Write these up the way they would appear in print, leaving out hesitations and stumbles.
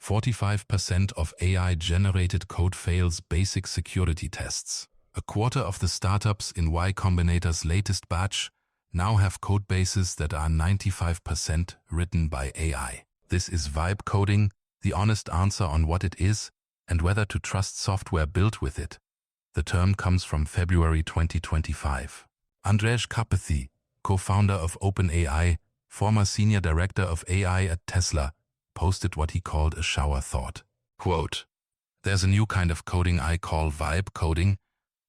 45% of AI-generated code fails basic security tests. A quarter of the startups in Y Combinator's latest batch now have code bases that are 95% written by AI. This is vibe coding, the honest answer on what it is and whether to trust software built with it. The term comes from February 2025. Andrej Karpathy, co-founder of OpenAI, former senior director of AI at Tesla, posted what he called a shower thought. Quote, "There's a new kind of coding I call vibe coding,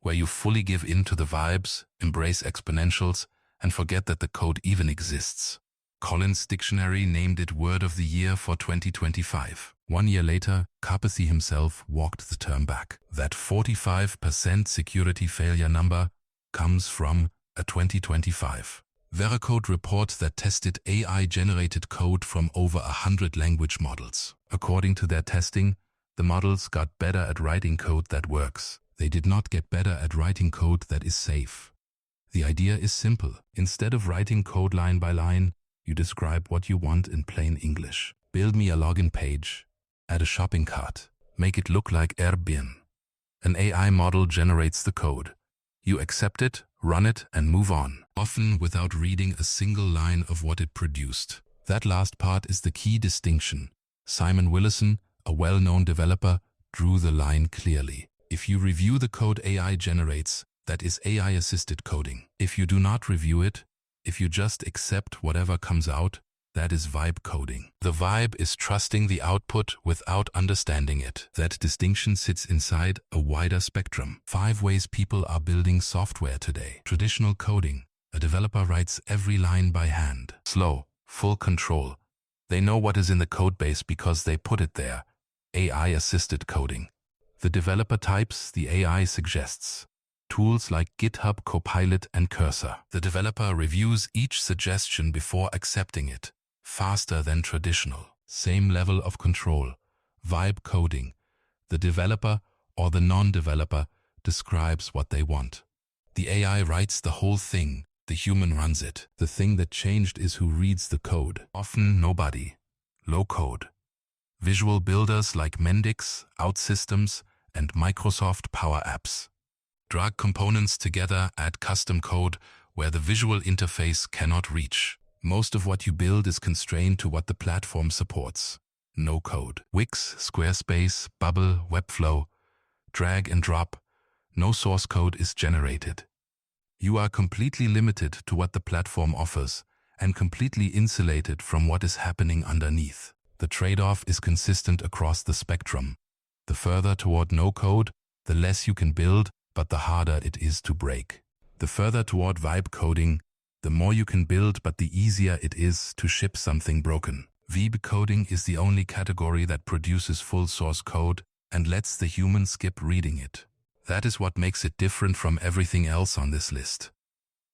where you fully give in to the vibes, embrace exponentials, and forget that the code even exists." Collins Dictionary named it Word of the Year for 2025. 1 year later, Karpathy himself walked the term back. That 45% security failure number comes from a 2025 Veracode report that tested AI-generated code from over 100 language models. According to their testing, the models got better at writing code that works. They did not get better at writing code that is safe. The idea is simple. Instead of writing code line by line, you describe what you want in plain English. Build me a login page, add a shopping cart, make it look like Airbnb. An AI model generates the code. You accept it, run it, and move on, often without reading a single line of what it produced. That last part is the key distinction. Simon Willison, a well-known developer, drew the line clearly. If you review the code AI generates, that is AI-assisted coding. If you do not review it, if you just accept whatever comes out, that is vibe coding. The vibe is trusting the output without understanding it. That distinction sits inside a wider spectrum. 5 ways people are building software today. Traditional coding. A developer writes every line by hand. Slow, full control. They know what is in the codebase because they put it there. AI-assisted coding. The developer types, the AI suggests. Tools like GitHub, Copilot, and Cursor. The developer reviews each suggestion before accepting it. Faster than traditional. Same level of control. Vibe coding. The developer or the non-developer describes what they want. The AI writes the whole thing. The human runs it. The thing that changed is who reads the code. Often nobody. Low code. Visual builders like Mendix, OutSystems, and Microsoft Power Apps. Drag components together, add custom code where the visual interface cannot reach. Most of what you build is constrained to what the platform supports. No code. Wix, Squarespace, Bubble, Webflow. Drag and drop. No source code is generated. You are completely limited to what the platform offers and completely insulated from what is happening underneath. The trade-off is consistent across the spectrum. The further toward no code, the less you can build, but the harder it is to break. The further toward vibe coding, the more you can build, but the easier it is to ship something broken. Vibe coding is the only category that produces full source code and lets the human skip reading it. That is what makes it different from everything else on this list.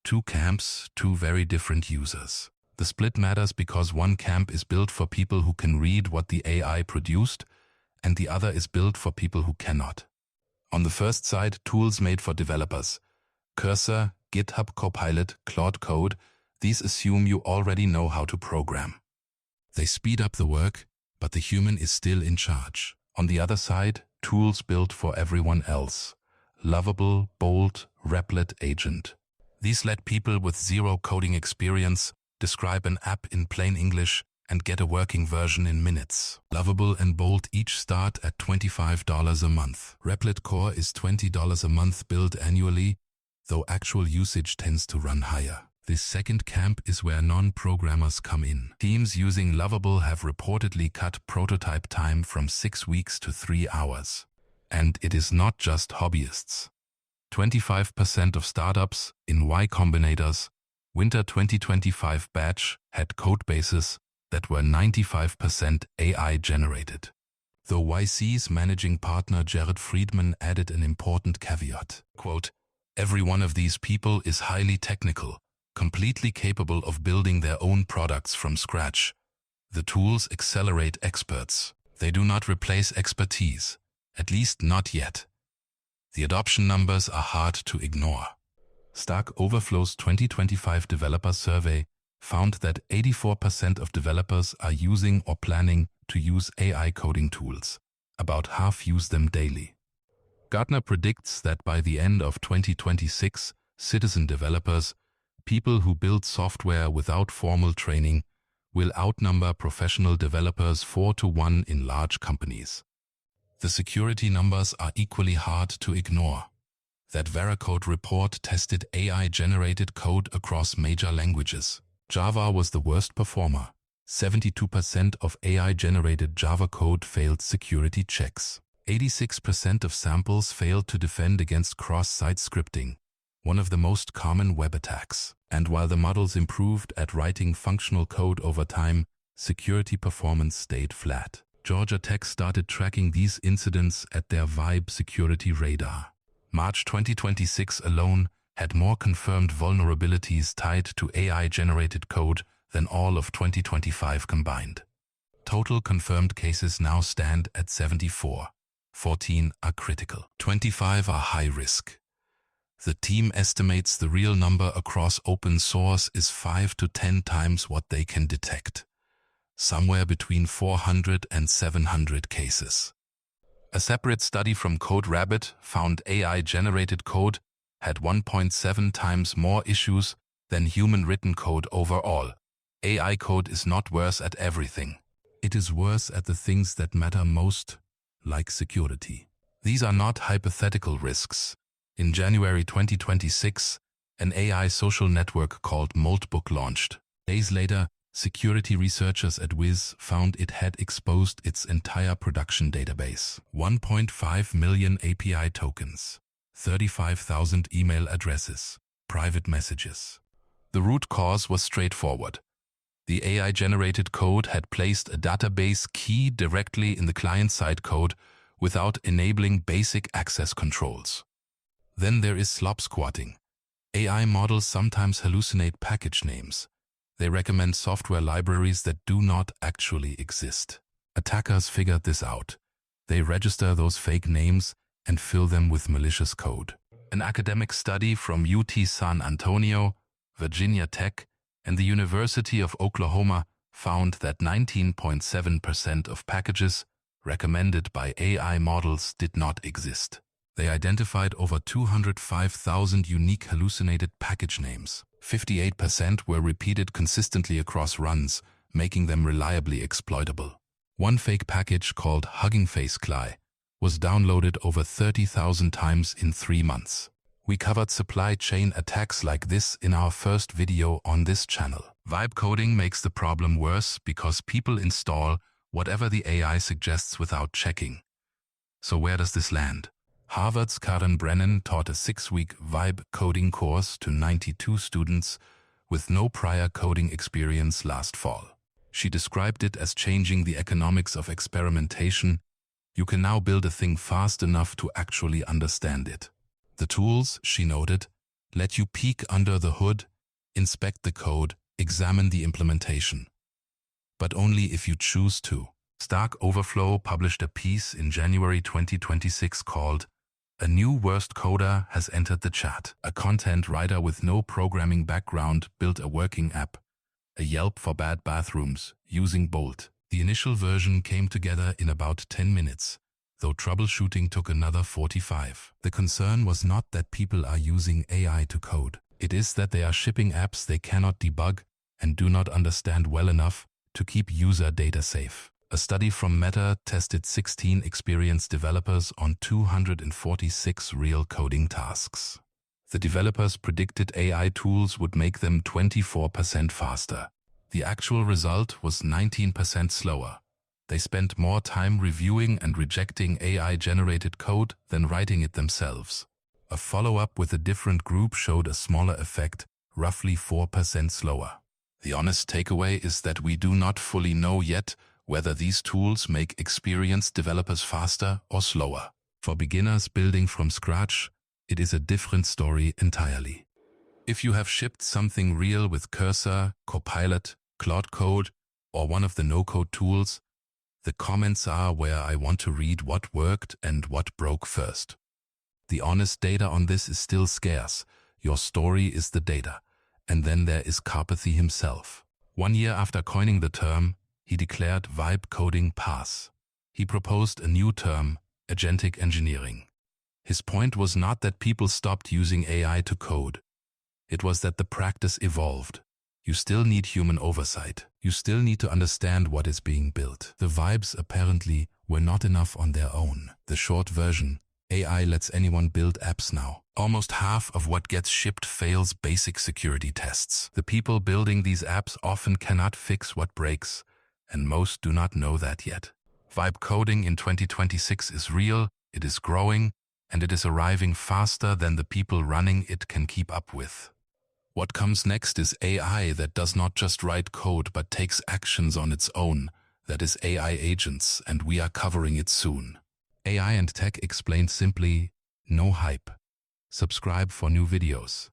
2 camps, 2 very different users. The split matters because one camp is built for people who can read what the AI produced, and the other is built for people who cannot. On the first side, tools made for developers. Cursor, GitHub Copilot, Claude Code, these assume you already know how to program. They speed up the work, but the human is still in charge. On the other side, tools built for everyone else. Lovable, Bolt, Replit, Agent. These let people with 0 coding experience describe an app in plain English and get a working version in minutes. Lovable and Bolt each start at $25 a month. Replit Core is $20 a month billed annually, though actual usage tends to run higher. This second camp is where non-programmers come in. Teams using Lovable have reportedly cut prototype time from 6 weeks to 3 hours. And it is not just hobbyists. 25% of startups in Y Combinator's Winter 2025 batch had codebases that were 95% AI generated. Though YC's managing partner Jared Friedman added an important caveat. Quote, "Every one of these people is highly technical, completely capable of building their own products from scratch. The tools accelerate experts. They do not replace expertise, at least not yet. The adoption numbers are hard to ignore." Stack Overflow's 2025 developer survey found that 84% of developers are using or planning to use AI coding tools. About half use them daily. Gartner predicts that by the end of 2026, citizen developers, people who build software without formal training, will outnumber professional developers 4-to-1 in large companies. The security numbers are equally hard to ignore. That Veracode report tested AI-generated code across major languages. Java was the worst performer. 72% of AI-generated Java code failed security checks. 86% of samples failed to defend against cross-site scripting, one of the most common web attacks. And while the models improved at writing functional code over time, security performance stayed flat. Georgia Tech started tracking these incidents at their Vibe security radar. March 2026 alone had more confirmed vulnerabilities tied to AI-generated code than all of 2025 combined. Total confirmed cases now stand at 74. 14 are critical. 25 are high risk. The team estimates the real number across open source is 5 to 10 times what they can detect. Somewhere between 400 and 700 cases. A separate study from CodeRabbit found AI-generated code had 1.7 times more issues than human-written code overall. AI code is not worse at everything. It is worse at the things that matter most, like security. These are not hypothetical risks. In January 2026, an AI social network called Moltbook launched. Days later, security researchers at Wiz found it had exposed its entire production database. 1.5 million API tokens, 35,000 email addresses, private messages. The root cause was straightforward. The AI-generated code had placed a database key directly in the client-side code without enabling basic access controls. Then there is slopsquatting. AI models sometimes hallucinate package names. They recommend software libraries that do not actually exist. Attackers figured this out. They register those fake names and fill them with malicious code. An academic study from UT San Antonio, Virginia Tech, and the University of Oklahoma found that 19.7% of packages recommended by AI models did not exist. They identified over 205,000 unique hallucinated package names. 58% were repeated consistently across runs, making them reliably exploitable. One fake package called Hugging Face Cly was downloaded over 30,000 times in 3 months. We covered supply chain attacks like this in our first video on this channel. Vibe coding makes the problem worse because people install whatever the AI suggests without checking. So where does this land? Harvard's Karen Brennan taught a 6-week Vibe coding course to 92 students with no prior coding experience last fall. She described it as changing the economics of experimentation. You can now build a thing fast enough to actually understand it. The tools, she noted, let you peek under the hood, inspect the code, examine the implementation. But only if you choose to. Stack Overflow published a piece in January 2026 called "A New Worst Coder Has Entered the Chat." A content writer with no programming background built a working app, a Yelp for bad bathrooms, using Bolt. The initial version came together in about 10 minutes, though troubleshooting took another 45. The concern was not that people are using AI to code. It is that they are shipping apps they cannot debug and do not understand well enough to keep user data safe. A study from METR tested 16 experienced developers on 246 real coding tasks. The developers predicted AI tools would make them 24% faster. The actual result was 19% slower. They spent more time reviewing and rejecting AI-generated code than writing it themselves. A follow-up with a different group showed a smaller effect, roughly 4% slower. The honest takeaway is that we do not fully know yet whether these tools make experienced developers faster or slower. For beginners building from scratch, it is a different story entirely. If you have shipped something real with Cursor, Copilot, Claude Code, or one of the no-code tools, the comments are where I want to read what worked and what broke first. The honest data on this is still scarce. Your story is the data. And then there is Karpathy himself. 1 year after coining the term, he declared vibe coding pass. He proposed a new term, agentic engineering. His point was not that people stopped using AI to code. It was that the practice evolved. You still need human oversight. You still need to understand what is being built. The vibes apparently were not enough on their own. The short version, AI lets anyone build apps now. Almost half of what gets shipped fails basic security tests. The people building these apps often cannot fix what breaks, and most do not know that yet. Vibe coding in 2026 is real, it is growing, and it is arriving faster than the people running it can keep up with. What comes next is AI that does not just write code but takes actions on its own. That is AI agents, and we are covering it soon. AI and Tech explained simply, no hype. Subscribe for new videos.